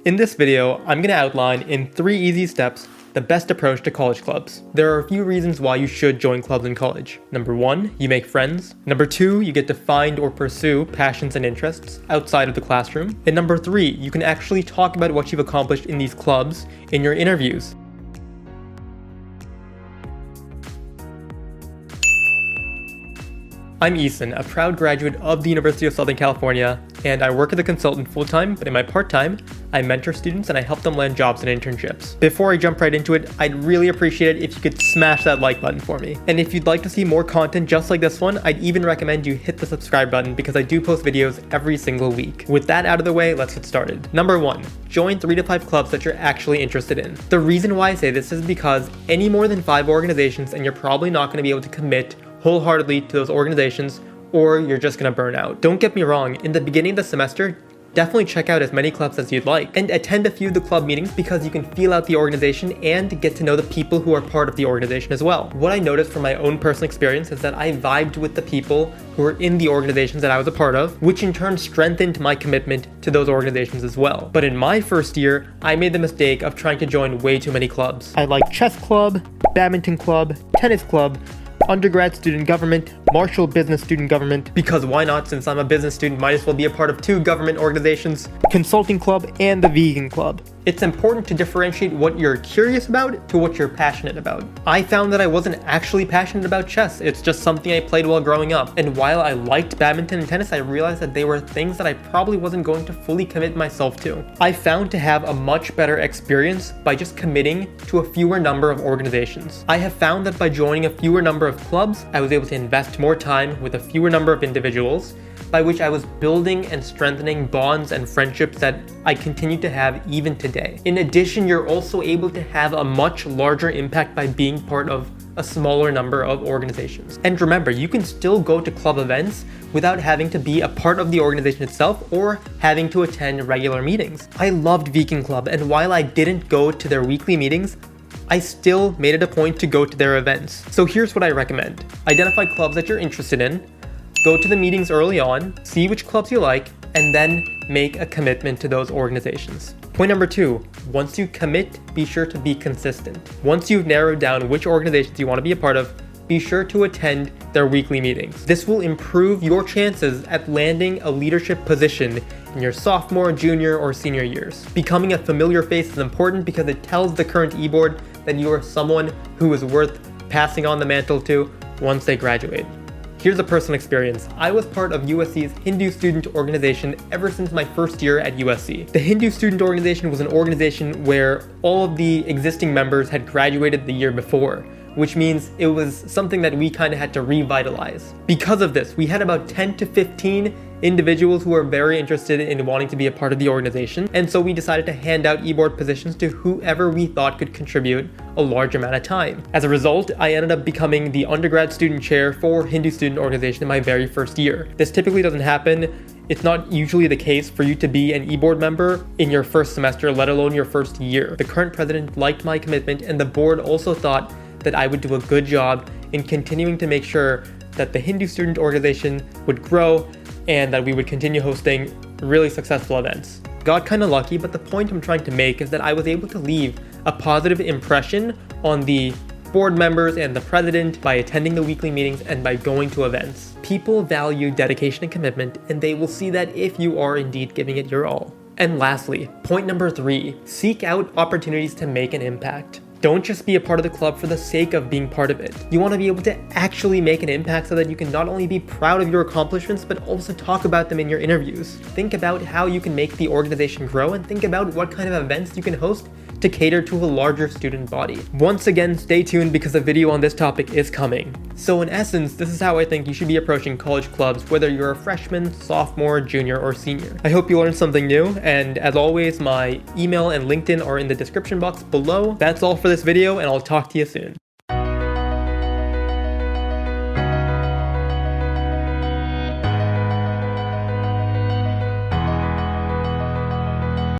In this video, I'm going to outline in 3 easy steps the best approach to college clubs. There are a few reasons why you should join clubs in college. Number 1, you make friends. Number 2, you get to find or pursue passions and interests outside of the classroom. And number 3, you can actually talk about what you've accomplished in these clubs in your interviews. I'm Eesen, a proud graduate of the University of Southern California, and I work as a consultant full-time, but in my part-time, I mentor students and I help them land jobs and internships. Before I jump right into it, I'd really appreciate it if you could smash that like button for me. And if you'd like to see more content just like this one, I'd even recommend you hit the subscribe button because I do post videos every single week. With that out of the way, let's get started. Number 1, join 3 to 5 clubs that you're actually interested in. The reason why I say this is because any more than 5 organizations and you're probably not going to be able to commit wholeheartedly to those organizations, or you're just gonna burn out. Don't get me wrong, in the beginning of the semester, definitely check out as many clubs as you'd like, and attend a few of the club meetings because you can feel out the organization and get to know the people who are part of the organization as well. What I noticed from my own personal experience is that I vibed with the people who were in the organizations that I was a part of, which in turn strengthened my commitment to those organizations as well. But in my first year, I made the mistake of trying to join way too many clubs. I liked chess club, badminton club, tennis club, undergrad student government, Marshall business student government, because why not, since I'm a business student, might as well be a part of 2 government organizations, consulting club, and the vegan club. It's important to differentiate what you're curious about to what you're passionate about. I found that I wasn't actually passionate about chess, it's just something I played while growing up. And while I liked badminton and tennis, I realized that they were things that I probably wasn't going to fully commit myself to. I found to have a much better experience by just committing to a fewer number of organizations. I have found that by joining a fewer number of clubs, I was able to invest more time with a fewer number of individuals, by which I was building and strengthening bonds and friendships that I continue to have even today. In addition, you're also able to have a much larger impact by being part of a smaller number of organizations. And remember, you can still go to club events without having to be a part of the organization itself or having to attend regular meetings. I loved Vegan Club, and while I didn't go to their weekly meetings, I still made it a point to go to their events. So here's what I recommend. Identify clubs that you're interested in, go to the meetings early on, see which clubs you like, and then make a commitment to those organizations. Point number 2, once you commit, be sure to be consistent. Once you've narrowed down which organizations you want to be a part of, be sure to attend their weekly meetings. This will improve your chances at landing a leadership position in your sophomore, junior, or senior years. Becoming a familiar face is important because it tells the current e-board that you are someone who is worth passing on the mantle to once they graduate. Here's a personal experience. I was part of USC's Hindu student organization ever since my first year at USC. The Hindu student organization was an organization where all of the existing members had graduated the year before, which means it was something that we kind of had to revitalize. Because of this, we had about 10 to 15 individuals who were very interested in wanting to be a part of the organization, and so we decided to hand out e-board positions to whoever we thought could contribute a large amount of time. As a result, I ended up becoming the undergrad student chair for Hindu student organization in my very first year. This typically doesn't happen. It's not usually the case for you to be an e-board member in your first semester, let alone your first year. The current president liked my commitment, and the board also thought that I would do a good job in continuing to make sure that the Hindu student organization would grow and that we would continue hosting really successful events. Got kind of lucky, but the point I'm trying to make is that I was able to leave a positive impression on the board members and the president by attending the weekly meetings and by going to events. People value dedication and commitment, and they will see that if you are indeed giving it your all. And lastly, point number 3, seek out opportunities to make an impact. Don't just be a part of the club for the sake of being part of it. You want to be able to actually make an impact so that you can not only be proud of your accomplishments, but also talk about them in your interviews. Think about how you can make the organization grow and think about what kind of events you can host to cater to a larger student body. Once again, stay tuned because a video on this topic is coming. So in essence, this is how I think you should be approaching college clubs, whether you're a freshman, sophomore, junior, or senior. I hope you learned something new, and as always, my email and LinkedIn are in the description box below. That's all for this video, and I'll talk to you soon.